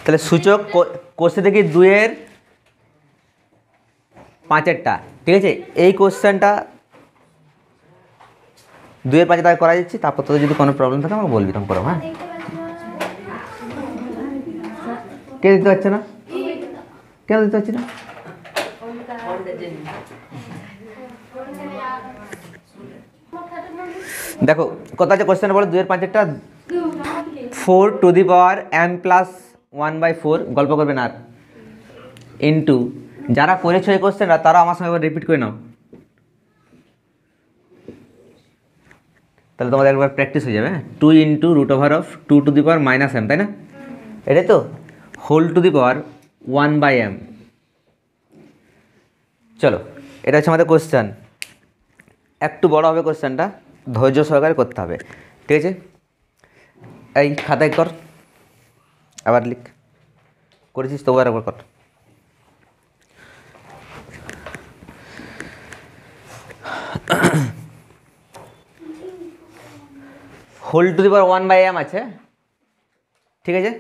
তাহলে সূচক কোশ্চেন দেখি 2-এর 5-এরটা, ঠিক আছে। এই কোশ্চেনটা 2-এর 5-এ করা যাচ্ছে, তারপর তোদের যদি কোনো প্রবলেম থাকে আমাকে বলবি, তখন করো। হ্যাঁ, কে দিতে পারছে না? কেন দিতে পারছি না? দেখো কত আছে কোশ্চেন বলো, 2-এর 5-এরটা 4 two the power m plus 1/4, গল্প করবে না আর, ইন্টু, যারা করেছো এই কোশ্চেনটা তারা আমার সঙ্গে রিপিট করে নাও, তাহলে তোমাদের একবার প্র্যাকটিস হয়ে যাবে। 2 into root over of 2 to the power -m, তাই না? এটাই তো, whole to the power 1/m। চলো, এটা হচ্ছে আমাদের কোশ্চেন। একটু বড় হবে কোশ্চেনটা, ধৈর্য সহকারে করতে হবে, ঠিক আছে। এই খাতায় কর, আবার লিখ, করেছিস তো একবার কর। Whole to the power 1/m আছে, ঠিক আছে।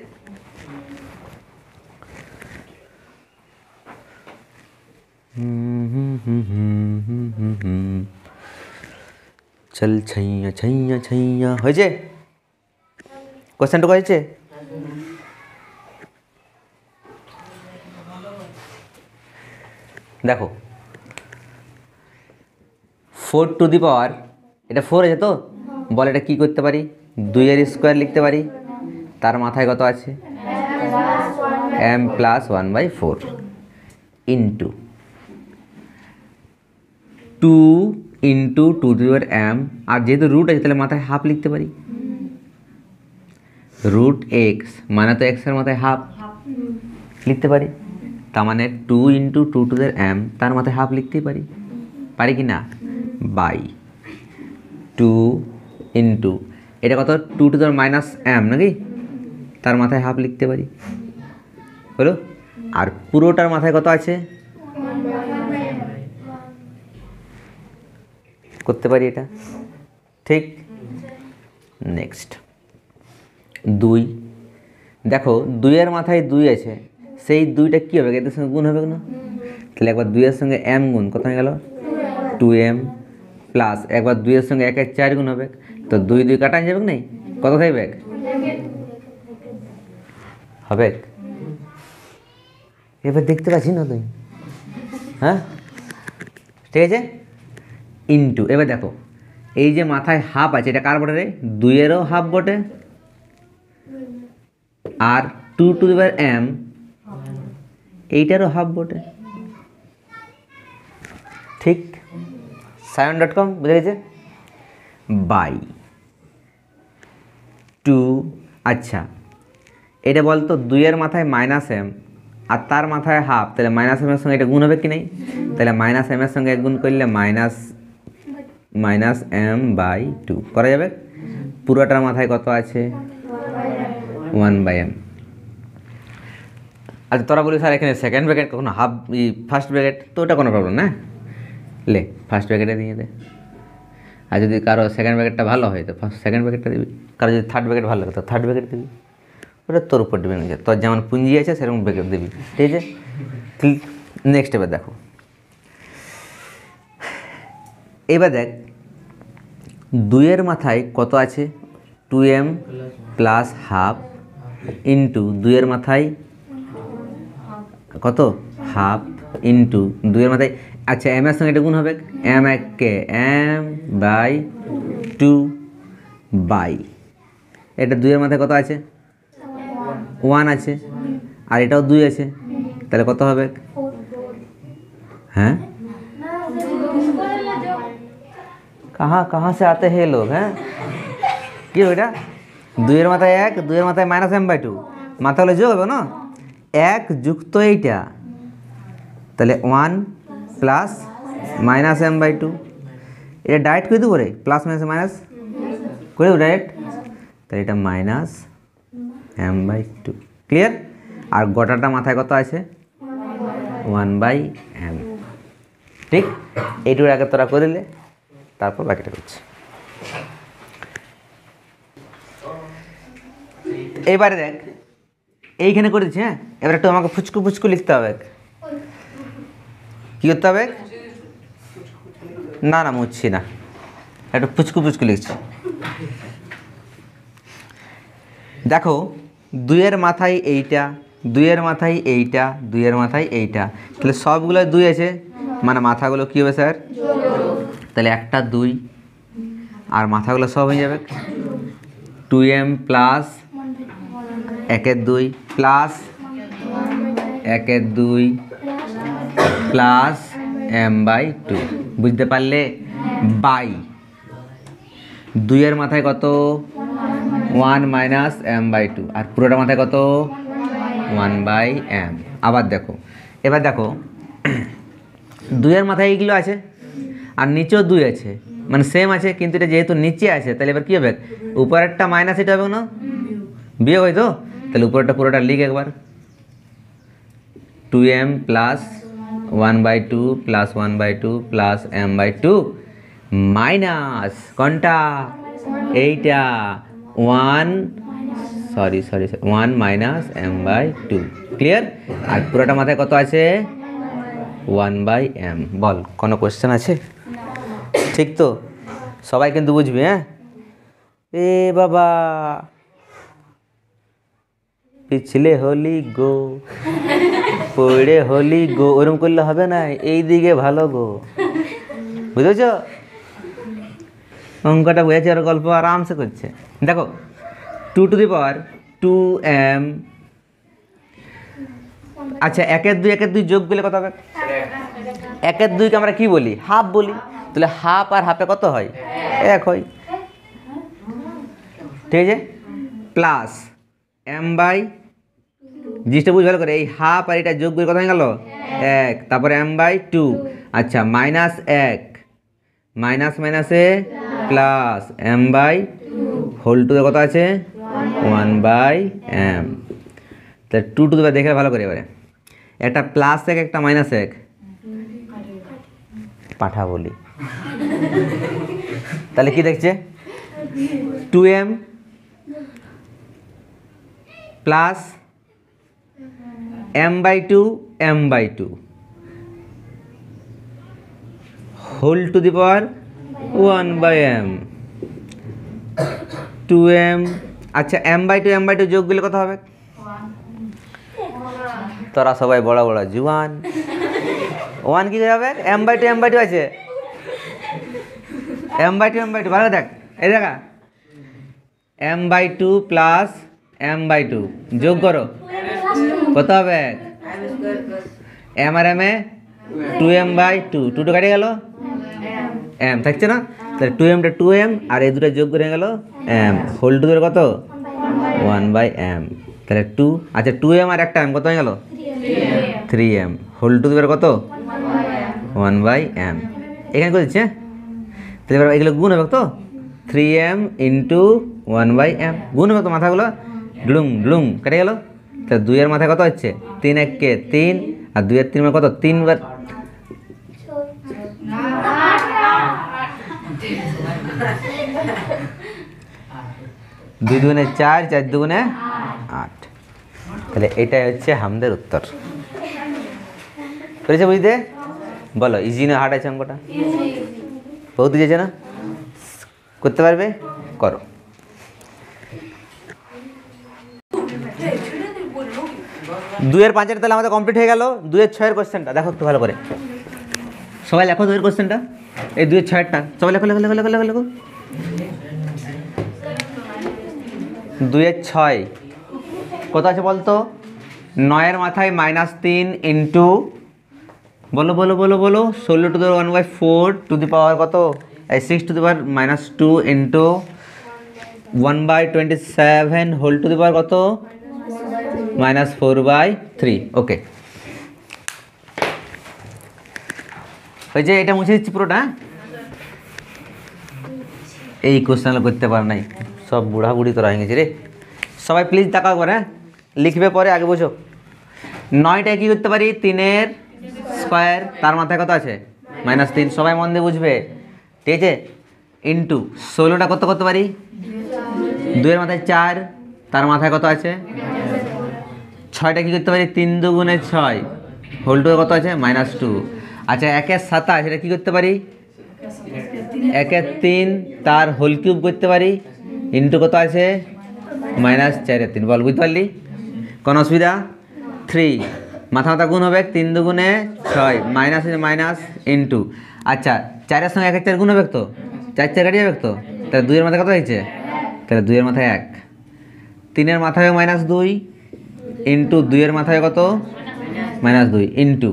চল ছাইয়া ছাইয়া ছাইয়া, হয়েছে কোশ্চেনটুকু, হয়েছে। দেখো 4 টু দি পাওয়ার, এটা 4 আছে তো, বল এটা কী করতে পারি, 2-এর স্কোয়ার লিখতে পারি, তার মাথায় কত আছে m plus 1/4 into 2 into 2 to the power m, আর যেহেতু রুট আছে তাহলে মাথায় হাফ লিখতে পারি, রুট এক্স মানে তো এক্সের মাথায় হাফ লিখতে পারি, তার মানে 2 into 2 to the power m, তার মাথায় হাফ লিখতেই পারি, পারি কি না, বাই 2 ইন্টু, এটা কত 2 টু দি পাওয়ার -m নাকি, তার মাথায় হাফ লিখতে পারি, হলো। আর পুরোটার মাথায় কত আছে, করতে পারি এটা, ঠিক। নেক্সট 2, দেখো 2-এর মাথায় 2 আছে, সেই 2টা কী হবে, এদের সঙ্গে গুণ হবে না, তাহলে একবার 2-এর সঙ্গে m গুণ, কত হয়ে গেল 2m, প্লাস একবার 2-এর সঙ্গে 1-এর 4 গুণ হবে, তো 2 2 কাটা যাবে না, কত থাকবে হবে। এবার দেখতে পাচ্ছি না তুই, হ্যাঁ, ঠিক আছে। ইন্টু, এবার দেখো এই যে মাথায় হাফ আছে, এটা কার বটে রে, 2-এরও হাফ বটে, আর 2 টু দি পাওয়ার m এইটারও হাফ বটে, ঠিক। সায়ন.com বুঝে গেছে, বাই 2। আচ্ছা এটা বলতো 2-এর মাথায় -m আর তার মাথায় হাফ, তাহলে -m এর সঙ্গে এটা গুণ হবে কি নেই, তাহলে -m এর সঙ্গে গুণ করলে -m/2 করা যাবে, পুরোটার মাথায় কত আছে 1/m। আচ্ছা তোরা বলি স্যার এখানে সেকেন্ড ব্র্যাকেট কখনো হাফ ফার্স্ট ব্র্যাকেট, তো ওটা কোনো প্রবলেম না, লে ফার্স্ট ব্র্যাকেটে দিয়ে দে, আর যদি কারো সেকেন্ড ব্র্যাকেটটা ভালো হয় তো সেকেন্ড ব্র্যাকেটটা দিবি, কারো যদি থার্ড ব্র্যাকেট ভালো লাগে তো থার্ড ব্র্যাকেট দিবি, ওটা তোর উপর ডিপেন্ড হয়ে যায়, তোর যেমন পুঁজি আছে সেরকম ব্র্যাকেট দিবি, ঠিক আছে। নেক্সট এবার দেখো, এবার দেখ 2-এর মাথায় কত আছে 2m প্লাস হাফ ইন্টু 2-এর মাথায় কত হাফ ইন্টু 2-এর মাথায়, আচ্ছা m এর সঙ্গে এটা গুণ হবে, m/2 বাই, এটা 2-এর মাথায় কত আছে 1 আছে, আর এটাও 2 আছে, তাহলে কত হবে, হ্যাঁ कहाँ से आते हैं लोग, हैं কি ওইটা 2-এর মাথায় 1, 2-এর মাথায় -m/2, মাথা হলে যোগ হবে না, 1 যুক্ত এইটা, তাহলে 1 প্লাস -m/2, এটা ডাইরেক্ট করে দেবো রে, প্লাস মাইনাস করে দেবো ডাইরেক্ট, তাহলে এটা -m/2, ক্লিয়ার। আর গোটাটা মাথায় কত আছে 1/m, ঠিক। এইটুর আগে তোরা করে দিলে, তারপর বাকিটা করছি। এবারে দেখ এইখানে করে দিচ্ছি। হ্যাঁ, এবার একটু আমাকে ফুচকু ফুচকু লিখতে হবে। কী করতে হবে? না না, মুছছি না, একটু ফুচকু ফুচকু লিখছি। দেখো, 2-এর মাথায় এইটা, 2-এর মাথায় এইটা, 2-এর মাথায় এইটা, তাহলে সবগুলো 2 আছে, মানে মাথাগুলো কী হবে স্যার? তাহলে একটা 2 আর মাথাগুলো সব হয়ে যাবে 2m plus 1/2 plus 1/2 plus m/2। বুঝতে পারলে? বাই 2-এর মাথায় কত? 1 মাইনাস m/2, আর পুরোটা মাথায় কত? 1/m। আবার দেখো, এবার দেখো 2-এর মাথায় এইগুলো আছে আর নিচেও 2 আছে, মানে সেম আছে, কিন্তু এটা যেহেতু নিচে আছে তাহলে এবার কী হবে? উপরেরটা মাইনাস এটা হবে না, বিয়োগ হয় তো? তাহলে উপরেরটা পুরোটা লিখ একবার, 2m plus 1/2 plus 1/2 plus m/2 minus কোনটা? এইটা 1 মাইনাস m/2। ক্লিয়ার? আর পুরোটা মাথায় কত আছে? 1/m। বল, কোনো কোশ্চেন আছে? ঠিক তো? সবাই কিন্তু বুঝবি। হ্যাঁ, এ বাবা পিছলে হলি গো, পড়ে হলি গো, ওরম করলে হবে না, এই দিকে ভালো গো। বুঝেছ? অঙ্কটা বুঝেছে, আর গল্প আরামসে করছে। দেখো 2 টু দি পাওয়ার 2m, আচ্ছা 1/2 যোগ করলে কত হবে? 1/2 কে আমরা কি বলি? হাফ বলি। তাহলে হাফ আর হাফে কত হয়? 1 হয়। ঠিক আছে, প্লাস m/, জিনিসটা বুঝ ভালো করে, এই হাফ আর এটা যোগ করে কত হয়ে গেল? 1। তারপরে m/2, আচ্ছা মাইনাস 1, মাইনাস মাইনাসে প্লাস m/2 হোল টু কত আছে? 1/m। তাহলে 2 টু দি দেখে ভালো করে, এবারে একটা প্লাস 1 একটা মাইনাস 1 পাঠা বলি। তাহলে কি দেখছে? 2m plus m/2 whole to the power 1/m। 2m, আচ্ছা m/2 যোগ করলে কত হবে? তোরা সবাই বড় বড় জুয়ান। 1 কি হবে? m/2 আছে, m/2 ভালো দেখ, এই দেখা m/2 প্লাস m/2 যোগ করো, কত হবে? m আর m এ 2m/2, 2 কাটে গেল, m থাকছে না? তাহলে 2m টা 2m আর এই দুটো যোগ করে গেল m হোল টু এর কত? 1/m। তাহলে 2, আচ্ছা 2m আর একটা m কত হয়ে গেল? 3m হোল টু এর কত? 1/m। এখানে কত দিচ্ছে? তাহলে এবার এগুলো গুণ হবে তো, 3m ইন্টু 1/m গুণ হবে তো, মাথাগুলো ডুলুং ডুলুং কেটে গেল। তাহলে 2 এর মাথায় কত হচ্ছে? 3 1 3, আর 2 এর 3 মানে কত? 3 বার 2 দুগুণে 4, 4 দুগুণে 8। তাহলে এটাই হচ্ছে আমাদের উত্তর। পেরেছে বুঝতে? বলো, ইজি না হার্ড আছে অঙ্কটা? বহুত ইজি আছে না? করতে পারবে? করো। দুইয়ের 5-এর তাহলে আমাদের কমপ্লিট হয়ে গেল। 2-এর 6-এর কোশ্চেনটা দেখো একটু ভালো করে, সবাই লেখো 2-এর কোশ্চেনটা, এই 2-এর 6-এরটা সবাই লেখো লেখো লেখো লেখো লেখো লেখো। 2-এর 6 কত আছে বলতো? 9-এর মাথায় -3 ইন্টু, বলো বলো বলো বলো, 16 two the power 1/4 two the power কত? 6 to the power -2 into 1/27 whole to the power কত? -4/3। ওকে, ওই যে এটা মুছে দিচ্ছি পুরোটা। এই কোশ্চেনগুলো করতে পার নাই, সব বুড়া বুড়ি তোরা হয়ে গেছে রে। সবাই প্লিজ তাকাও করে, লিখবে পরে, আগে বোঝো। 9টায় কী করতে পারি? 3-এর স্কোয়ার, তার মাথায় কত আছে? -3, সবাই মন দিয়ে বুঝবে, ঠিক আছে? ইন্টু 16টা কত করতে পারি? 2-এর মাথায় 4, তার মাথায় কত আছে? ছয়টা কী করতে পারি 3 দুগুণে 6 হোল টু কত আছে -2। আচ্ছা 1 এর 27 এটা কী করতে পারি 1 এর 3 তার হোল কিউব করতে পারি ইন্টু কত আছে -4 এর 3। বল বুঝতে পারলি কোনো অসুবিধা? 3 মাথা মাথা গুণ হবে 3 দুগুণে 6 মাইনাস মাইনাস ইন্টু। আচ্ছা 4 সঙ্গে 1 4 গুণ হবে তো 4 4 কাটিয়ে যাবে তো, তাহলে 2 এর মাথায় কত হয়েছে? তাহলে 2 এর মাথায় 1, 3 এর মাথায় -2 ইন্টু 2 এর মাথায় কত -2 ইন্টু।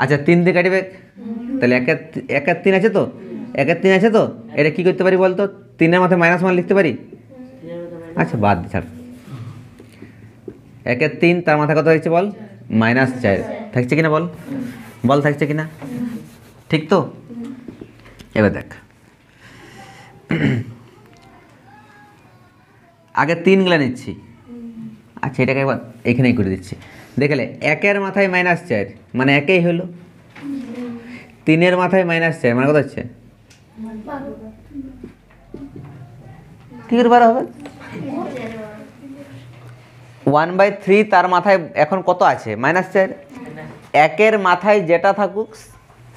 আচ্ছা 3 দিয়ে কাটিবে, তাহলে 1 এর 3 আছে তো, 1 এর 3 আছে তো, এটা কী করতে পারি বলতো 3 এর মাথায় -1 লিখতে পারি। আচ্ছা বাদ দি ছাড়, 1 এর 3 তার মাথায় কত হয়েছে বল -4 থাকছে কিনা বল, বল থাকছে কিনা, ঠিক তো? এবার দেখ আগে 3 গুলা নিচ্ছি। আচ্ছা এটাকে একবার এখানেই করে দিচ্ছি, দেখলে 1 এর মাথায় -4 মানে একই হলো, 3 এর মাথায় -4 মানে কত হচ্ছে কি করে বার হবে 1/3 তার মাথায় এখন কত আছে -4, 1 এর মাথায় যেটা থাকুক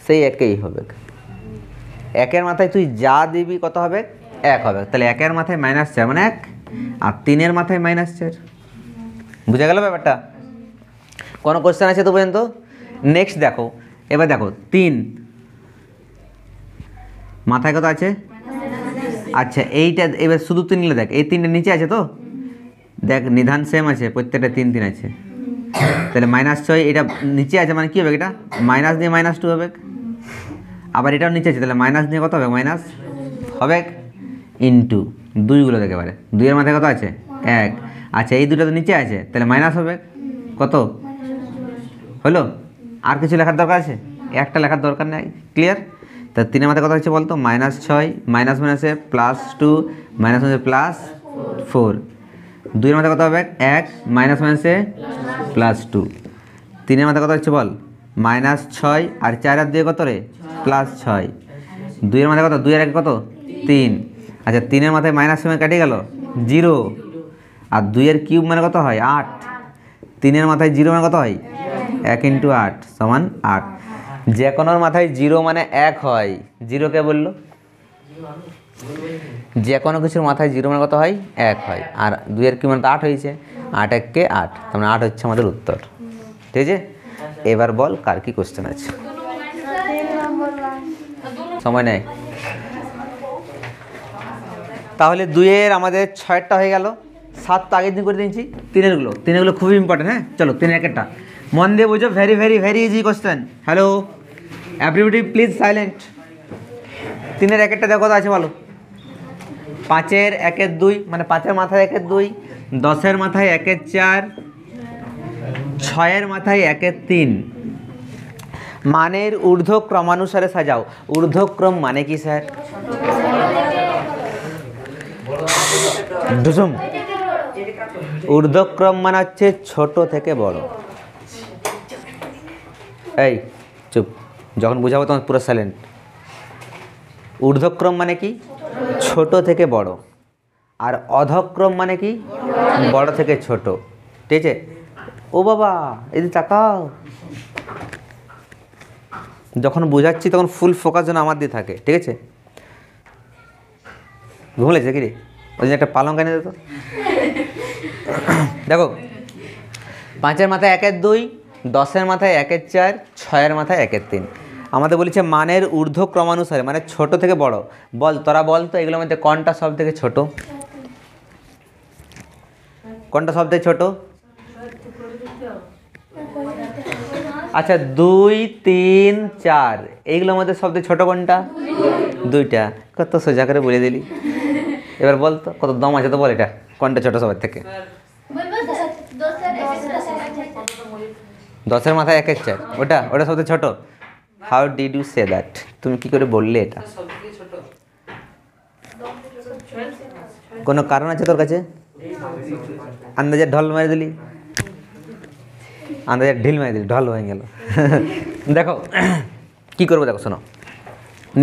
সেই একই হবে। 1 এর মাথায় তুই যা দিবি কত হবে 1 হবে, তাহলে 1 এর মাথায় -4 মানে 1 আর 3 এর মাথায় -4। বুঝা গেল ব্যাপারটা? কোনো কোশ্চেন আছে তো পর্যন্ত? নেক্সট দেখো, এবার দেখো 3 মাথায় কত আছে, আচ্ছা এইটা এবার শুধু 3 নিলে দেখ এই 3টা নিচে আছে তো, দেখ নিধান সেম আছে প্রত্যেকটা 3 3 আছে, তাহলে -6 এটা নিচে আছে মানে কী হবে এটা মাইনাস দিয়ে -2 হবে, আবার এটাও নিচে আছে তাহলে মাইনাস দিয়ে কত হবে মাইনাস হবে ইন্টু 2গুলো দেখে এবারে 2 এর মাথায় কত আছে 1, আচ্ছা এই দুটো তো নিচে আছে তাহলে মাইনাস হবে কত হলো, আর কিছু লেখার দরকার আছে? একটা লেখার দরকার নেই, ক্লিয়ার? তা 3 এর মাথায় কত হচ্ছে বলতো -6 মাইনাস মাইনাসে +2 মাইনাস মাইনাসে +4, 2 এর মাথায় কত হবে 1 মাইনাস মাইনাসে +2, 3 এর মাথায় কত হচ্ছে বল -6 আর 4 আর 2 কত রে +6, 2 এর মাথায় কত 2 এর 1 কত 3, আচ্ছা 3 এর মাথায় মাইনাস সময় কাটে গেল 0 আর 2 এর কিউব মানে কত হয় 8, 3 এর মাথায় 0 মানে কত হয় 1 × 8 সমান 8, যে কোনোর মাথায় 0 মানে 1 হয়, 0 কে বললো যে কোনো কিছুর মাথায় 0 মানে কত হয় 1 হয়, আর 2 এর কিউব মানে 8 হয়েছে, 8 1 কে 8 তার মানে 8 হচ্ছে আমাদের উত্তর, ঠিক আছে? এবার বল কার কি কোশ্চেন আছে, সময় নেই। তাহলে 2 এর আমাদের 6টা হয়ে গেল, 7 তো আগের দিন করে দিয়েছি, 3এরগুলো খুবই ইম্পর্টেন্ট। হ্যাঁ চলো 3 এর একটা মন দিয়ে বুঝো, very very very easy question. Hello everybody please silent. 3 এর একটা দেখো কত আছে বলো, 5 এর 1 এর 2 মানে 5 এর মাথায় 1 এর 2, 10 এর মাথায় 1 এর 4, 6 এর মাথায় 1 এর 3, মানের ঊর্ধ্বক্রমানুসারে সাজাও। ঊর্ধ্বক্রম মানে কি স্যার? ডুসুম ঊর্ধ্বক্রম মানে হচ্ছে ছোট থেকে বড়। এই চুপ, যখন বুঝাবো তখন পুরো সাইলেন্ট। ঊর্ধ্বক্রম মানে কি ছোট থেকে বড়, আর অধক্রম মানে কি বড় থেকে ছোট, ঠিক আছে? ও বাবা এদিকে তাকাও, যখন বোঝাচ্ছি তখন ফুল ফোকাস যেন আমার দিয়ে থাকে, ঠিক আছে? ঘুমলেছে কি রে? ওই জন্য একটা পালং এনে দিত। দেখো 5 এর মাথায় 1 এর 2, 10 এর মাথায় 1 এর 4, 6 এর মাথায় 1 এর 3, আমাদের বলেছে মানের ঊর্ধ্বক্রমানুসারে মানে ছোট থেকে বড়। বল তোরা বল তো এগুলোর মধ্যে কোনটা সব থেকে ছোট, কোনটা সব থেকে ছোট? আচ্ছা 2 3 4 এইগুলোর মধ্যে সবথেকে ছোট কোনটা? 2টা। কত সোজা করে বলে দিলি। এবার বল তো কত দম আছে তো বল, এটা কোনটা ছোট সবার থেকে? 10 এর মাথায় 1 এর 4 ওটা ওটা সবথেকে ছোট। How did you say that? তুমি কি করে বললে এটা? কোনো কারণ আছে তোর কাছে? আন্দাজে ঢল মারি দিলি, আন্দাজে ঢিল মারি দিলি, ঢল হয়ে গেল। দেখো কি করবো, দেখো শোনো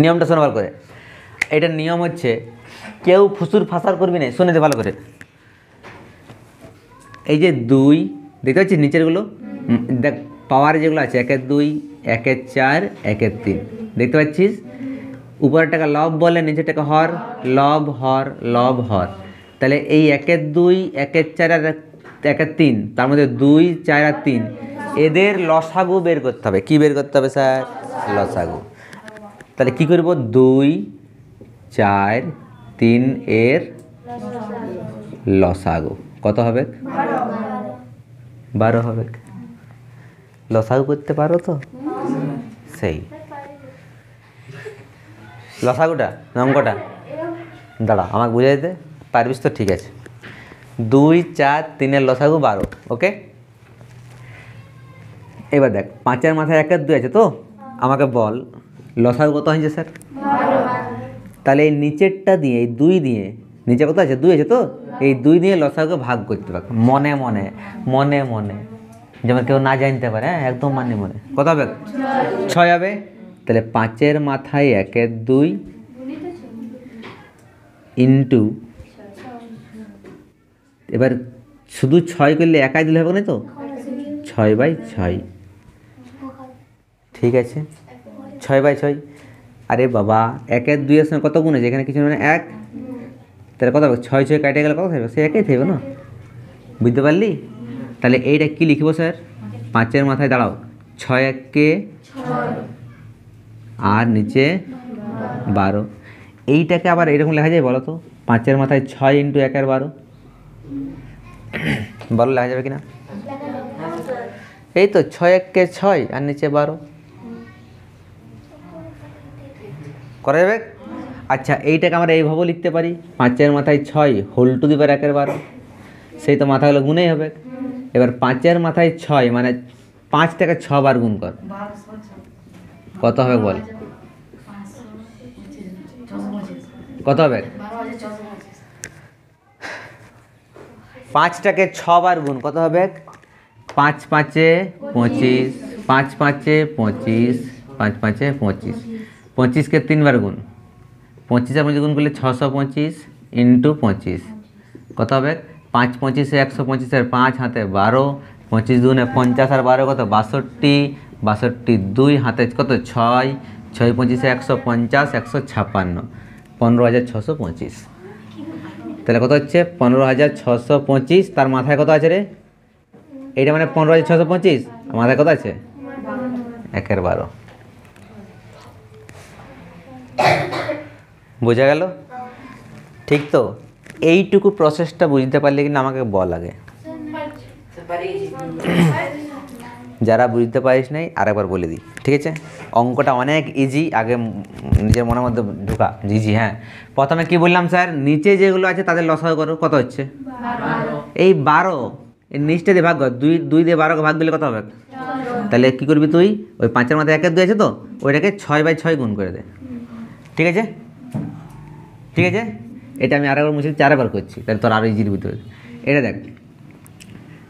নিয়মটা, শোনো ভালো করে। এটার নিয়ম হচ্ছে কেউ ফুসুর ফাসার করবি না, শুনে দে ভালো করে। এই যে 2 দেখতে পাচ্ছিস নিচেরগুলো? দেখ পাওয়ার যেগুলো আছে 1 এর 2, 1 এর 4, 1 এর 3, দেখতে পাচ্ছিস? উপরেরটাকে লব বলে, নিচেরটাকে হর, লব হর লব হর। তাহলে এই 1 এর 2, 1 এর 4 আর 1 এর 3, তার মধ্যে 2, 4 আর 3 এদের লসাগু বের করতে হবে। কি বের করতে হবে স্যার? লসাগু। তাহলে কি করব? 2, 4, 3 এর লসাগু কত হবে? 12 হবে। লসাগু করতে পারো তো? সেই লসাগুটা অঙ্কটা দাঁড়া আমাকে বুঝে দিতে পারবিস তো? ঠিক আছে। 2, 4, 3 এর লসাগু 12। ওকে, এবার দেখ 5 এর মাথায় 1 এর 2 আছে তো, আমাকে বল লসাগু কত হয়েছে স্যার? তাহলে এই নিচেরটা দিয়ে, এই 2 দিয়ে, নিচে কত আছে? 2 আছে তো, এই 2 দিয়ে লসাগুকে ভাগ করতে পারবে মনে মনে মনে মনে, যেমন কেউ না জানতে পারে। হ্যাঁ, একদম মানে মনে। কত হবে? 6 হবে। তাহলে 5 এর মাথায় 1 এর 2 ইন্টু, এবার শুধু 6 করলে একাই দিলে হবে না তো, 6/6। ঠিক আছে, 6/6। আরে বাবা 1 এর 2 এর সঙ্গে কত গুণ আছে? এখানে কিছু মানে 1, তাহলে কত হবে? 6 কেটে গেলে কত থাকবে? সে একই থাকবে না? বুঝতে পারলি? তাহলে এইটা কি লিখবো স্যার? 5 এর মাথায় দাঁড়াও 6 1 আর নিচে 12। এইটাকে আবার এরকম লেখা যায় বলো তো? 5 এর মাথায় 6 ইন্টু 1 এর 12, বলো লেখা যাবে কিনা? এই তো 6 1 6 আর নিচে 12 করা যাবে। আচ্ছা, এইটাকে আমরা এইভাবেও লিখতে পারি, 5 এর মাথায় 6 হোল টু দি পাওয়ার 1 এর 12, সেই তো মাথাগুলো গুণেই হবে। এবার 5 এর মাথায় 6 মানে 5টাকে 6 বার গুণ কর, কত হবে বল? কত হবে? 5টাকে 6 বার গুণ কত হবে? 5 5 25, 5 5 25, 5 5 25, 25কে 3 বার গুণ, 25 আর 25 গুণ করলে 625 ইন্টু 25 কত হবে? 5 25 125 আর 5 হাতে 12, 25 দুগুণে 50 আর 12 কত? 62, 62 2 হাতে কত? 6, 6 25 150, 156, 15,625। তাহলে কত হচ্ছে? 15,625। তার মাথায় কত আছে রে? এইটা মানে 15,625, মাথায় কত আছে? 1 এর 12। বোঝা গেল? ঠিক তো? এইটুকু প্রসেসটা বুঝতে পারলে কিন্তু আমাকে বল আগে। যারা বুঝতে পারিস নাই আরেকবার বলে দিই, ঠিক আছে? অঙ্কটা অনেক ইজি, আগে নিজের মনের মধ্যে ঢোকা ইজি। হ্যাঁ, প্রথমে কি বললাম স্যার? নিচে যেগুলো আছে তাদের লসাগু করো। কত হচ্ছে? এই 12, এই নিচটা দিয়ে ভাগ কর, 2 দিয়ে 12কে ভাগ দিলে কত হবে? তাহলে কি করবি তুই? ওই 5 এর মাথায় 1 এর 2 আছে তো, ওইটাকে 6/6 গুণ করে দে। ঠিক আছে? ঠিক আছে, এটা আমি আরেকবার মুছে 4 বার করছি, তাহলে তোর আরও ইজির ভিতরে এটা দেখ।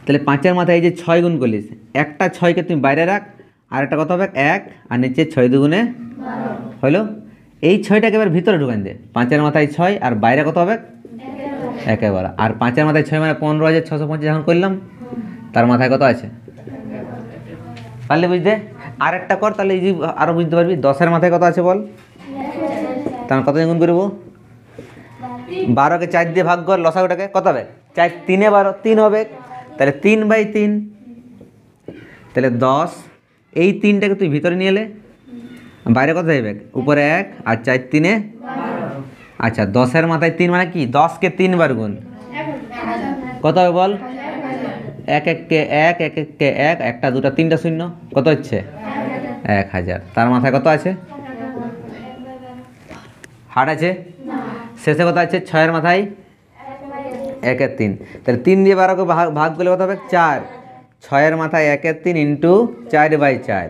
তাহলে 5 এর মাথায় এই যে 6 গুণ করলিস, একটা 6কে তুমি বাইরে রাখ, আর একটা কত হবে? 1, আর নিচে 6 দুগুণে হলো। এই 6টাকে এবার ভিতরে ঢুকান দে। 5 এর মাথায় 6 আর বাইরে কত হবে? 1 এর 12। আর 5 এর মাথায় 6 মানে 15,625 যখন করলাম, তার মাথায় কত আছে? পারলে বুঝতে? আর একটা কর, তাহলে ইজি আরও বুঝতে পারবি। 10 এর মাথায় কত আছে বল? তার কত গুণ করবো? 12কে 4 দিয়ে ভাগ কর, লসাগুটাকে কত হবে? 4 3 12, 3 হবে। তাহলে 3/3, তাহলে 10। এই 3টাকে তুই ভিতরে নিয়ে এলে, বাইরে কত যাবে? উপরে 1 আর 4 3 আচ্ছা, 10 এর মাথায় 3 মানে কি? 10কে 3 বার গুণ কত হবে বল? 1 1 কে 1, 1 1 কে 1, একটা দুটা তিনটা শূন্য, কত হচ্ছে? 1000। তার মাথায় কত আছে? হাট আছে। শেষে কত আছে? 6 এর মাথায় 1 এর 3, তাহলে 3 দিয়ে 12কে ভাগ করলে কত হবে? 4। 6 এর মাথায় 1 এর 3 ইন্টু 4/4।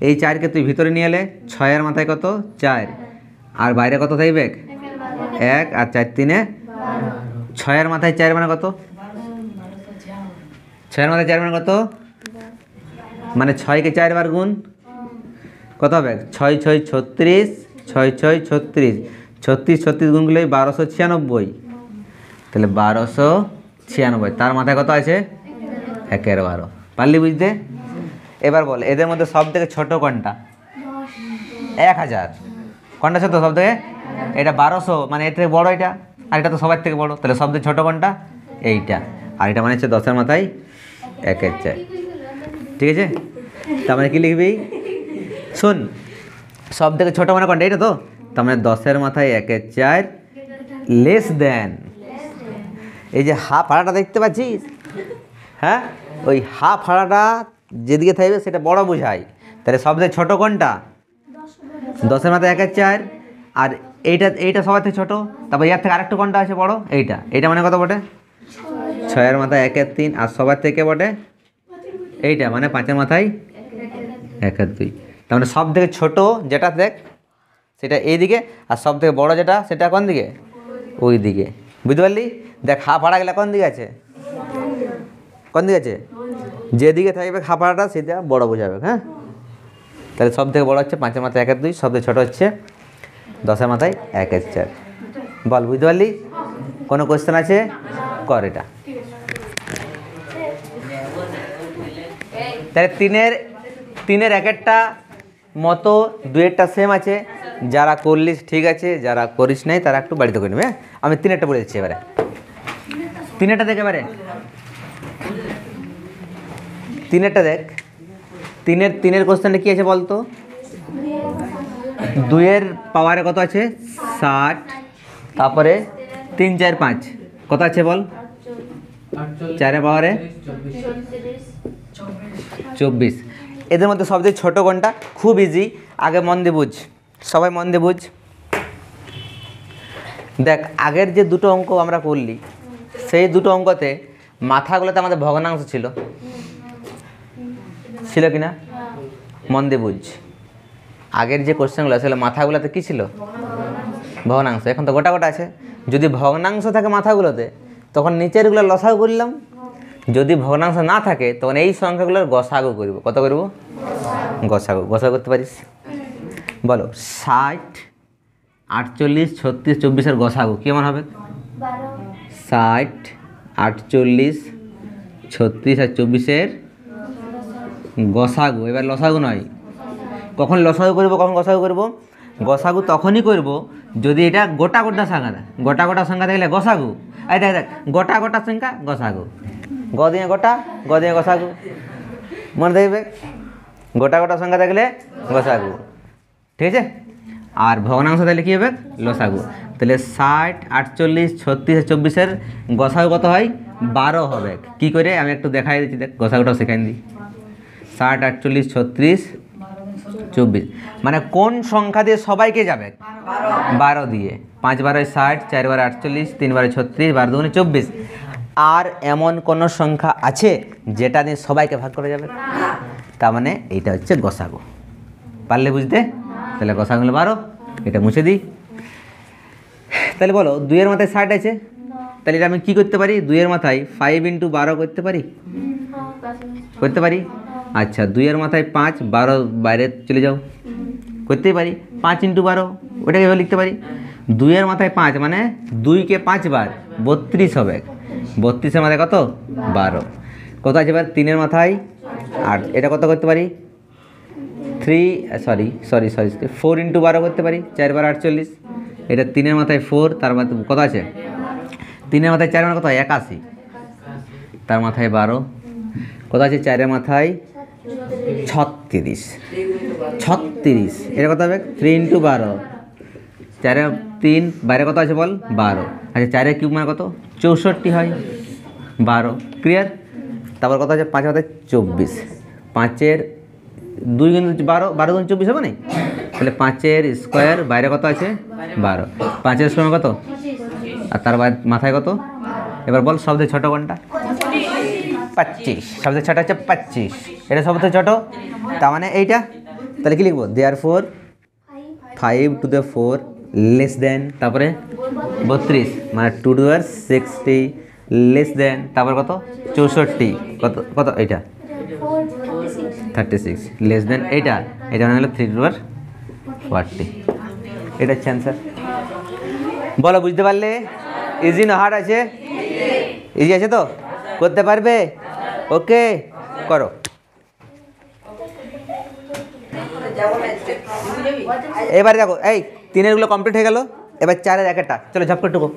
এই 4কে তুই ভিতরে নিয়ে এলে, 6 এর মাথায় কত? 4, আর বাইরে কত থাকবে? 1 আর 4 3 6 এর মাথায় 4 মানে কত? 6 এর মাথায় 4 মানে কত? মানে 6কে 4 বার গুণ কত হবে? 6 6 36, 6 6 36, 36 36 গুণ করলে 1296, তাহলে 1296। তার মাথায় কত আছে? 1 12 পারলি বুঝতে? এবার বল এদের মধ্যে সব থেকে ছোট কোনটা? 1000। কোনটা ছোট সব থেকে? এটা 1200, মানে এর থেকে বড় এটা, আর এটা তো সবার থেকে বড়, তাহলে সব থেকে ছোট কোনটা? এইটা। আর এটা মানে হচ্ছে 10-এর মাথায় 1-এর 4। ঠিক আছে, তার মানে কি লিখবি? শোন, সব থেকে ছোট মানে কোনটা? এটা তো, তার মানে 10-এর মাথায় 1-এর 4 লেস দেন এই যে হাফ হারাটা দেখতে পাচ্ছিস, হ্যাঁ, ওই হাফ হারাটা যেদিকে থাকবে সেটা বড় বোঝায়। তাহলে সব থেকে ছোট কোনটা? 10-এর মাথায় 1-এর 4। আর এইটা সবার থেকে ছোট, তারপর এর থেকে আরেকটু কোনটা আছে বড়? এইটা মানে কত বটে? 6-এর মাথায় 1-এর 3। আর সবার থেকে বটে এইটা, মানে 5-এর মাথায় 1-এর 2। তার মানে সব থেকে ছোট যেটা দেখ সেটা এইদিকে, আর সব থেকে বড় যেটা সেটা কোন দিকে? ওই দিকে। বুঝতে পারলি? দেখ হাফ হারা গেলে কোন দিকে আছে? কোন দিকে আছে? যেদিকে থাকবে হাফ হারাটা সেটা বড় বোঝাবে। হ্যাঁ, তাহলে সব থেকে বড় হচ্ছে 5-এর মাথায় 1-এর 2, সব থেকে ছোট হচ্ছে 10-এর মাথায় 1-এর 4। বল, বুঝতে পারলি? কোনো কোয়েশ্চেন আছে? কর এটা। তাহলে তিনের 1-এরটা মতো 2-এরটা সেম আছে। যারা করলিস ঠিক আছে, যারা করিস নাই তারা একটু বাড়িতে করে নেবে। হ্যাঁ, আমি 3-এরটা বলে দিচ্ছি এবারে। 3-এরটা দেখ এবারে, 3-এরটা দেখ। 3-এর কোশ্চেনটা কী আছে বলতো? 2-এর পাওয়ারে কত আছে? 60। তারপরে 3 4 5 কত আছে বল? 4-এর পাওয়ারে 24। এদের মধ্যে সবচেয়ে ছোট কোনটা? খুব ইজি, আগে মন দিয়ে বুঝ, সবাই মন দিয়ে বুঝ। দেখ আগের যে দুটো অঙ্ক আমরা করলি, সেই দুটো অঙ্কতে মাথাগুলোতে আমাদের ভগ্নাংশ ছিল কি না? মন দিয়ে বুঝ। আগের যে কোশ্চেনগুলো আসলে মাথাগুলোতে কী ছিল? ভগ্নাংশ। এখন তো গোটা গোটা আছে। যদি ভগ্নাংশ থাকে মাথাগুলোতে তখন নিচেরগুলো লসাগু করলাম, যদি ভগ্নাংশ না থাকে তখন এই সংখ্যাগুলোর গসাগু করব। কত করব? গসাগু। গসাগু করতে পারিস? বলো 60 48 36 24-এর গসাগু কেমন হবে? 60 48 36 আর 24-এর গসাগু। এবার লসাগু নয়, কখন লসাগু করব কখন গসাগু করব? গসাগু তখনই করব যদি এটা গোটা গোটা সংখ্যা দেয়। গোটা গোটা সংখ্যা থাকলে গসাগু। এই দেখ গোটা গোটা সংখ্যা গসাগু, গ দিয়ে গোটা, গ দিয়ে গসাগু। মনে দেখবে, গোটা গোটা সংখ্যা থাকলে গসাগু। ঠিক আছে, আর ভগ্নাংশ তাহলে কী হবে? লসাগু। তাহলে 60 48 36 আর 24-এর গসাগু কত হয়? 12 হবে। কী করে আমি একটু দেখাই দিচ্ছি, দেখ গসাগুটাও শেখাই দিই। 60 48 36 24 মানে কোন সংখ্যা দিয়ে সবাইকে যাবে? 12 দিয়ে। 5 12 60, 4 12 48, 3 12 36, 12 2 24। আর এমন কোন সংখ্যা আছে যেটা দিয়ে সবাইকে ভাগ করা যাবে? তার মানে এইটা হচ্ছে গসাগু। পারলে বুঝতে? তাহলে গসাগু হলো 12। এটা মুছে দিই। তাহলে বলো 2-এর মাথায় 60 আছে, তাহলে এটা আমি কী করতে পারি? 2-এর মাথায় 5 × 12 করতে পারি? করতে পারি। আচ্ছা, 2-এর মাথায় 5, 12 বাইরে চলে যাও, করতেই পারি। 5 × 12 ওটাকে এভাবে লিখতে পারি। 2-এর মাথায় 5 মানে 2কে 5 বার 32 হবে। 32-এর মাথায় কত? 12। কত আছে এবার? 3-এর মাথায় 8। এটা কত করতে পারি? 4 × 12 করতে পারি। 4 12 48। এটা 3-এর মাথায় 4, তার মধ্যে কত আছে? 3-এর মাথায় 4 মানে কত? 81, তার মাথায় 12। কত আছে? 4-এর মাথায় 36। এটা কত হবে? 3 × 12। 4 3 বাইরে কত আছে বল? 12। আচ্ছা, 4-এর কিউব মানে কত? 64 হয়। 12 ক্লিয়ার। তারপর কত আছে? 5 মাথায় 24। 5-এর 2 × 12, 12 × 24 হবে না? তাহলে 5-এর স্কোয়ার বাইরে কত আছে? 12। 5-এর স্কোয়ার কত? আর তার মাথায় কত? এবার বল সবথেকে ছোটো কোনটা? 25। সবথেকে ছোটো হচ্ছে 25। এটা সবথেকে ছোটো, তার মানে এইটা। তাহলে কি লিখবো? therefore 5 to the 4 less than, তারপরে 32 মানে 2 to the 60 লেস দেন, তারপর কত? 64। কত কত? এইটা 36 লেস দেন এইটা। এটা মানে হলো 3 to the 40। এটা হচ্ছে অ্যান্সার। বলো বুঝতে পারলে? ইজি না হার্ড আছে? ইজি আছে তো? করতে পারবে? ওকে করো। এবারে দেখো এই 3-এরগুলো কমপ্লিট হয়ে গেল, এবার 4-এর একটা, চলো ঝপ করে টুকো।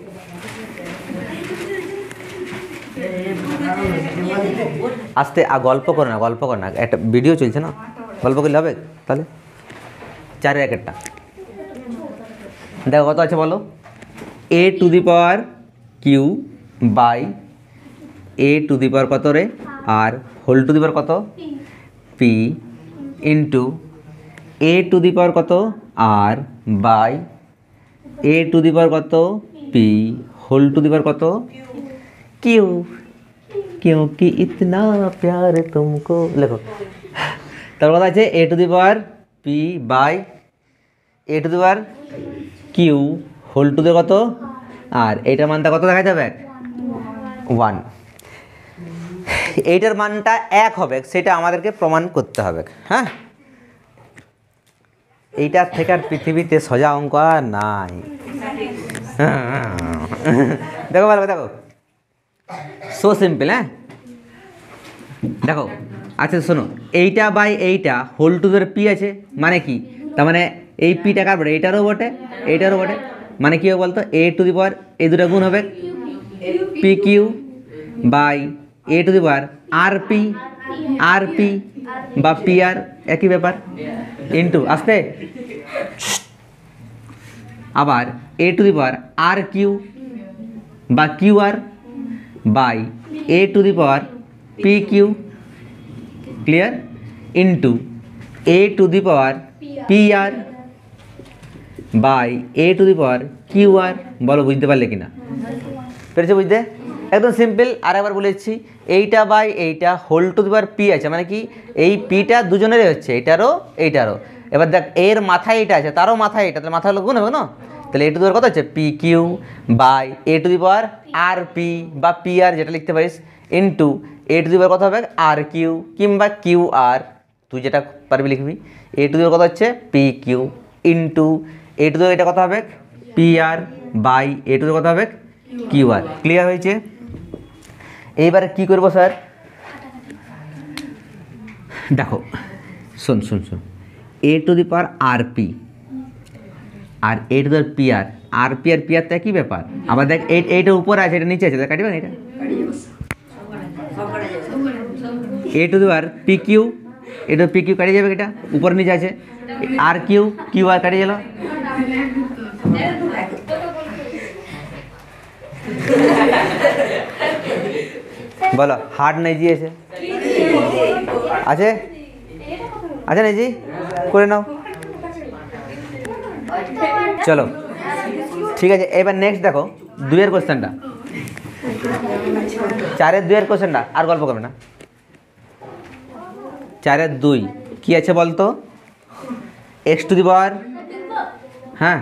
আস্তে গল্প করো না, গল্প করো না, একটা ভিডিও চলছে না, গল্প করলে হবে তাহলে। 4-এর একটা দেখো কত আছে বলো, a to the power q by a to the power কত রে আর হোল টু দি পাওয়ার কত p into a to the power কত আর by a to the power কত p whole to the power কত কিউ, क्योंकि इतना प्यार तुमको লেখো। তারপর কথা আছে a to the power p by a to the power q whole to the কত আর এইটার মানটা কত দেখা যাবে 1, এইটার মানটা 1 হবে, সেটা আমাদেরকে প্রমাণ করতে হবে। হ্যাঁ, এইটার থেকে আর পৃথিবীতে সোজা অঙ্ক আর নাই। দেখো ভালো দেখো, সো সিম্পল। হ্যাঁ দেখো আচ্ছা শোনো, এইটা বাই এইটা হোল টু দ্য পি আছে, মানে কি তার মানে এই পিটা কার বটে, এইটারও বটে এইটারও বটে, মানে কী হবে বলতো a টু দি পাওয়ার এই দুটো গুণ হবে p q by a to the power R p বা পি আর একই ব্যাপার ইন্টু আসতে আবার a to the power r q বা q r by a to the power p q, clear, into a to the power p r by a to the power q r. বলো বুঝতে পারলে কিনা, পেরেছো বুঝতে? একদম সিম্পল। আর একবার বলেছি, এইটা বাই এইটা whole to the power p আছে, মানে কি এই পিটা দুজনেরই হচ্ছে, এইটারও। এবার দেখ এর মাথায় এটা আছে, তারও মাথায় এটা, তাহলে মাথা হলো গুণ হবে না, তাহলে এ টু দি পাওয়ার কত হচ্ছে p q by a to the power R p বা পি আর যেটা লিখতে পারিস into a to the power কত হবে আর কিউ কিংবা কিউ আর, তুই যেটা পারবি লিখবি। a টু দি পাওয়ার কত হচ্ছে p q into a to the power এটা কত হবে p r by a to the power কত হবে কিউ আর। ক্লিয়ার হয়েছে? এইবারে কি করব স্যার, দেখো শোন a to the power R p r a to the power p r p r p r তা কি ব্যাপার, আবার দেখ এইটা উপরে আছে এটা নিচে আছে, কাটিবে না, এটা a to the power p q, এটা পি কিউ কাটিয়ে যাবে, এটা উপরে নিচে আছে আর কিউ আর কাটিয়ে গেল। বলো হার্ড নাই জি আছে আছে আচ্ছা নাই জি করে নাও, চলো ঠিক আছে। এবার নেক্সট দেখো 2-এর কোশ্চেনটা, 4-এর 2-এর কোশ্চেনটা, আর গল্প করবে না। 4-এর 2 কি আছে বলতো, এক্স টু দি পাওয়ার, হ্যাঁ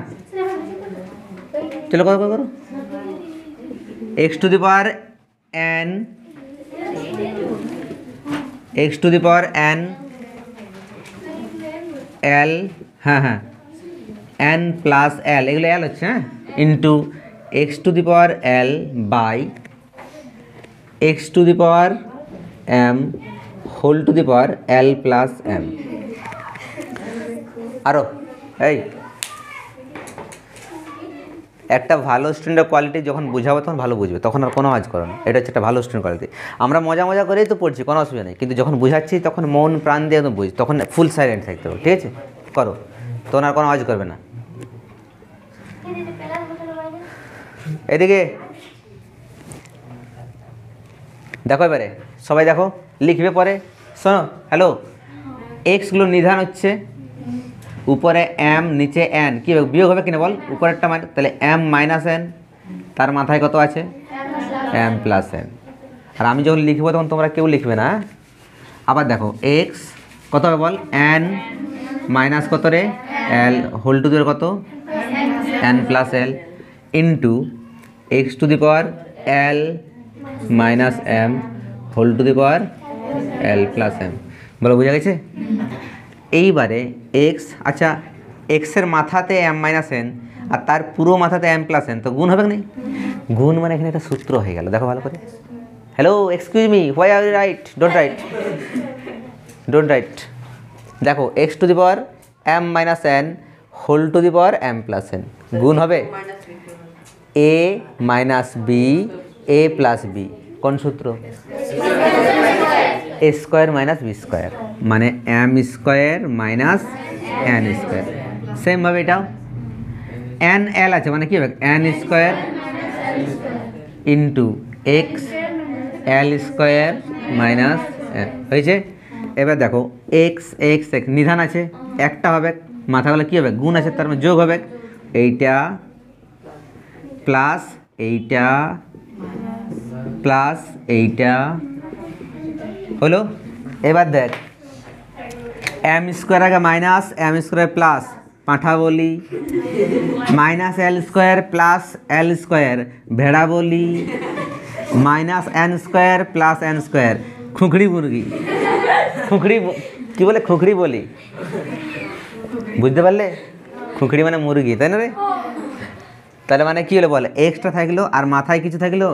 চলো করো x to the power n, x to the power n l, হ্যাঁ এন প্লাস এল, এগুলো এল হচ্ছে, হ্যাঁ into x to the power l by x to the power m whole to the power l plus m. আরও এই একটা ভালো স্টুডেন্টের quality যখন বুঝাবো তখন ভালো বুঝবে, তখন আর কোনো আওয়াজ করো না, এটা হচ্ছে একটা ভালো স্টুডেন্ট কোয়ালিটি। আমরা মজা করেই তো পড়ছি, কোনো অসুবিধা নেই, কিন্তু যখন বুঝাচ্ছি তখন মন প্রাণ দিয়ে একদম বুঝ, তখন ফুল সাইলেন্ট থাকতে হবে, ঠিক আছে? করো, তখন আর কোনো আওয়াজ করবে না। এদিকে দেখো, এবারে সবাই দেখো, লিখবে পরে, শোনো হ্যালো, এক্সগুলো নির্ধারণ হচ্ছে উপরে এম নিচে এন, কী বিয়োগ হবে কিনা বল, উপরেরটা মানে, তাহলে এম মাইনাস এন, তার মাথায় কত আছে এম প্লাস এন। আর আমি যখন লিখবো তখন তোমরা কেউ লিখবে না। আবার দেখো এক্স কত হবে বল, এন মাইনাস কত রে এল হোল টু দি পাওয়ার কত n plus l into x to the power l minus m whole to the power l plus m. বলো বোঝা গেছে? এইবারে এক্স, আচ্ছা এক্সের মাথাতে এম মাইনাস এন আর তার পুরো মাথাতে এম প্লাস এন, তো গুণ হবে না? গুণ মানে এখানে একটা সূত্র হয়ে গেল, দেখো ভালো করে, hello excuse me why are you write, don't write. দেখো x to the power m minus n whole to the power m plus n গুণ হবে a minus b a plus b, কোন সূত্র? A square minus b square, মানে m square minus n square. সেমভাবে এটাও n l আছে, মানে কী হবে n square into x l square minus n হয়েছে। এবার দেখো এক্স এক্স এক্স নিধান আছে, একটা হবে, মাথাগুলো কী হবে গুণ আছে, তার মানে যোগ হবে, এইটা প্লাস এইটা প্লাস এইটা হলো। এবার দেখ এম স্কোয়ার আগে মাইনাস এম স্কোয়ার প্লাস পাঁঠা বলি, minus l square plus l square ভেড়া বলি, minus n square plus n square খুঁকড়ি মুরগি, খুঁকড়ি কী বলে খুঁকড়ি বলি, বুঝতে পারলে? খুঁকড়ি মানে মুরগি, তাই না রে? তাহলে মানে কী হলো বলে এক্সট্রা থাকলো আর মাথায় কিছু থাকলো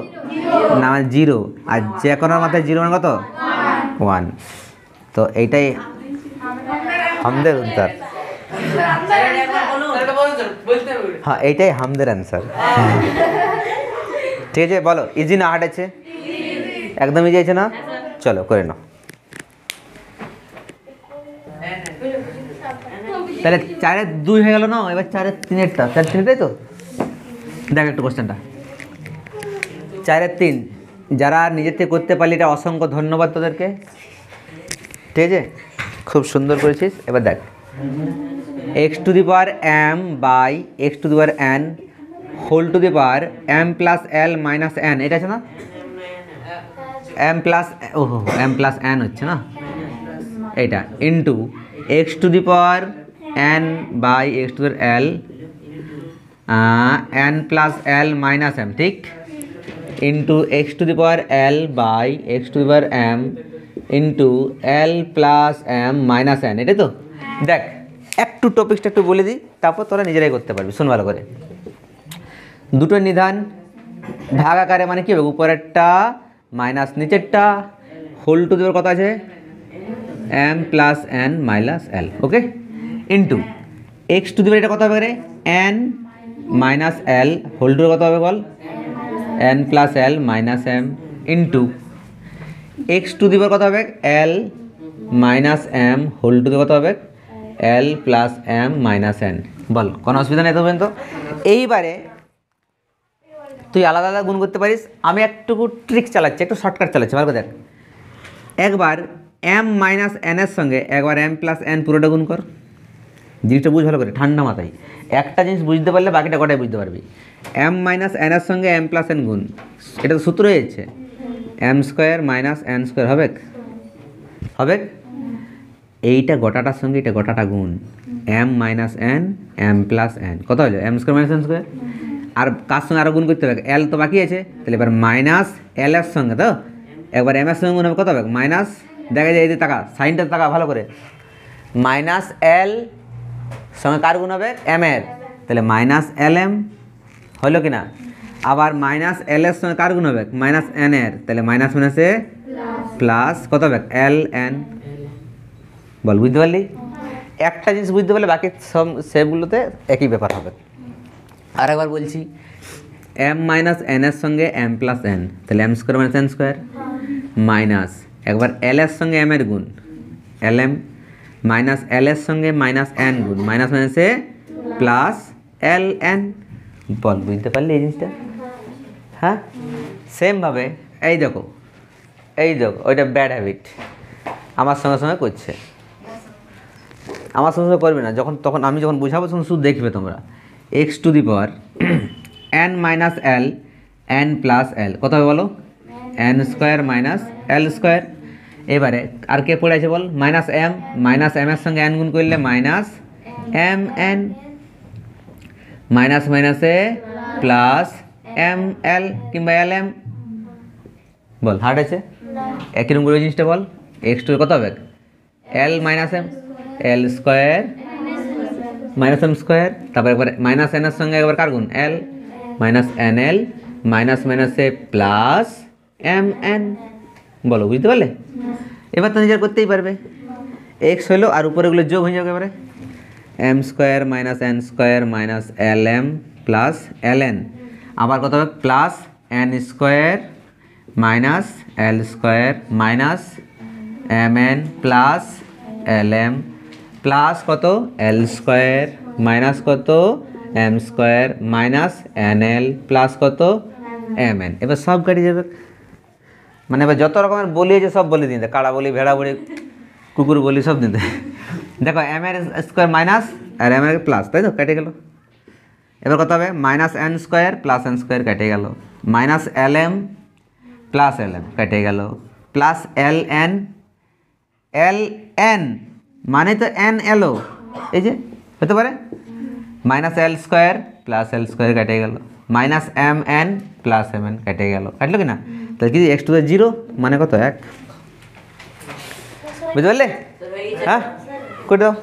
না, মানে জিরো, আর যে কোনো মাথায় জিরো মানে কত? 1। তো এইটাই আমাদের উত্তর। হ্যাঁ এইটাই আমাদের অ্যান্সার। ঠিক আছে বলো, ইজি না হার্ড আছে? একদম ইজি আছে না? চলো করে নাও। তাহলে 4-এর 2 হয়ে গেল না, এবার 4-এর 3-এরটা, 4-এর 3-টাই তো দেখ একটু কোশ্চেনটা। 4-এর 3 যারা নিজের থেকে করতে পারলি এটা অসংখ্য ধন্যবাদ তোদেরকে, ঠিক আছে খুব সুন্দর করেছিস। এবার দেখ x to the power m by x to the power n whole to the power m plus l minus n, এটা আছে না? এম প্লাস ওহো এম প্লাস এন হচ্ছে না এইটা, into x to the power n by x to the power l n plus l minus m, ঠিক, into x to the power l by x to the power m into l plus m minus N, এটাই তো? দেখ একটু টপিকসটা একটু বলে দিই, তারপর তোরা নিজেরাই করতে পারবি, শোন ভালো করে। দুটো নিধান ভাগ আকারে, মানে কী হবে উপরেরটা মাইনাস নিচেরটা হোল টু দি পাওয়ার কত আছে m plus n minus l, okay, into x to the power এটা কত হবে রে n minus l whole to কত হবে বল n plus l minus m into x to the power কত হবে l minus m whole to the কত হবে l plus m minus n, বল কোনো অসুবিধা নেই তো পর্যন্ত? এইবারে তুই আলাদা আলাদা গুণ করতে পারিস, আমি একটুকু ট্রিক চালাচ্ছি, একটু শর্টকাট চালাচ্ছি, ভালো করে দেখ। একবার এম মাইনাস এনের সঙ্গে একবার এম প্লাস এন পুরোটা গুণ কর, জিনিসটা বুঝ ভালো করে ঠান্ডা মাথায়, একটা জিনিস বুঝতে পারলে বাকিটা কটাই বুঝতে পারবি। এম মাইনাস এনের সঙ্গে এম প্লাস এন গুণ, এটা তো সূত্র হয়েছে m square minus n square হবে হবে, এইটা গোটাটার সঙ্গে এটা গোটাটা গুণ m minus n m plus n কত হলো m square minus n square, আর কার সঙ্গে আরও গুণ করতে হবে এল তো বাকি আছে, তাহলে এবার মাইনাস এল এর সঙ্গে তো একবার এম এর সঙ্গে গুণ হবে কত হবে মাইনাস, দেখা যায় এই যে টাকা সাইনটা টাকা ভালো করে, মাইনাস এল সঙ্গে কার গুণ হবে এম এর, তাহলে মাইনাস এল এম হলো কি না, আবার মাইনাস এল এর সঙ্গে কার গুণ হবে মাইনাস এন এর, তাহলে মাইনাস মাইনাসে প্লাস কত হবে এল এন, বল বুঝতে পারলি? একটা জিনিস বুঝতে পারলে বাকি সব সেগুলোতে একই ব্যাপার হবে। আর একবার বলছি এম মাইনাস এন এর সঙ্গে এম প্লাস এন, তাহলে m square minus n square minus একবার এল এর সঙ্গে এম এর গুণ এল এম মাইনাস এল এর সঙ্গে মাইনাস এন গুণ মাইনাস মাইনাসে প্লাস এল এন, বল বুঝতে পারলি এই জিনিসটা? হ্যাঁ সেমভাবে এই দেখো ওইটা ব্যাড হ্যাবিট আমার সঙ্গে সঙ্গে করছে, আমার সঙ্গে সঙ্গে করবে না, তখন আমি যখন বুঝাবো তখন শুধু দেখবে তোমরা x to the power n minus l n plus l কত হবে বলো n square minus l square, এবারে আর কে পড়ে আছে বল মাইনাস এম এর সঙ্গে এন গুণ করলে মাইনাস এম এন মাইনাস মাইনাসে প্লাস এম এল কিংবা এল এম, বল হার্ড আছে একই রকম করে জিনিসটা বল এক্স টু কত হবে l minus m l square minus m square, তারপর একবার মাইনাস এনের সঙ্গে একবার কার গুণ l minus n l minus মাইনাসে প্লাস এম এন, বলো বুঝতে পারলে? এবার তো নিজের করতেই পারবে। এক্স হলো আর উপরেগুলো যোগ হয়ে যাবে এবারে, m square minus n square minus l m plus l n, আবার কত হবে plus n square minus l square minus m n plus l m plus কত এল স্কোয়ার মাইনাস কত m square minus n l plus কত m n. এবার সব কাটি যাবে, মানে এবার যত রকমের বলি আছে সব বলি দিতে, কাড়া বলি, ভেড়া বলি, কুকুর বলি, সব দিতে। দেখো এম এর স্কোয়ার মাইনাস আর এম এর প্লাস, তাই তো কেটে গেল। এবার কত হবে minus n square plus n square কেটে গেল, minus l m plus l m কেটে গেল, plus l n, l n মানে তো এন এলো, এই যে হতে পারে minus l square plus l square কেটে গেল, minus m n plus m n কেটে গেল, কাটলো কি না? তাহলে কি এক্স টু দ্য জিরো মানে কত 1, বুঝতে পারলে? হ্যাঁ করে দাও।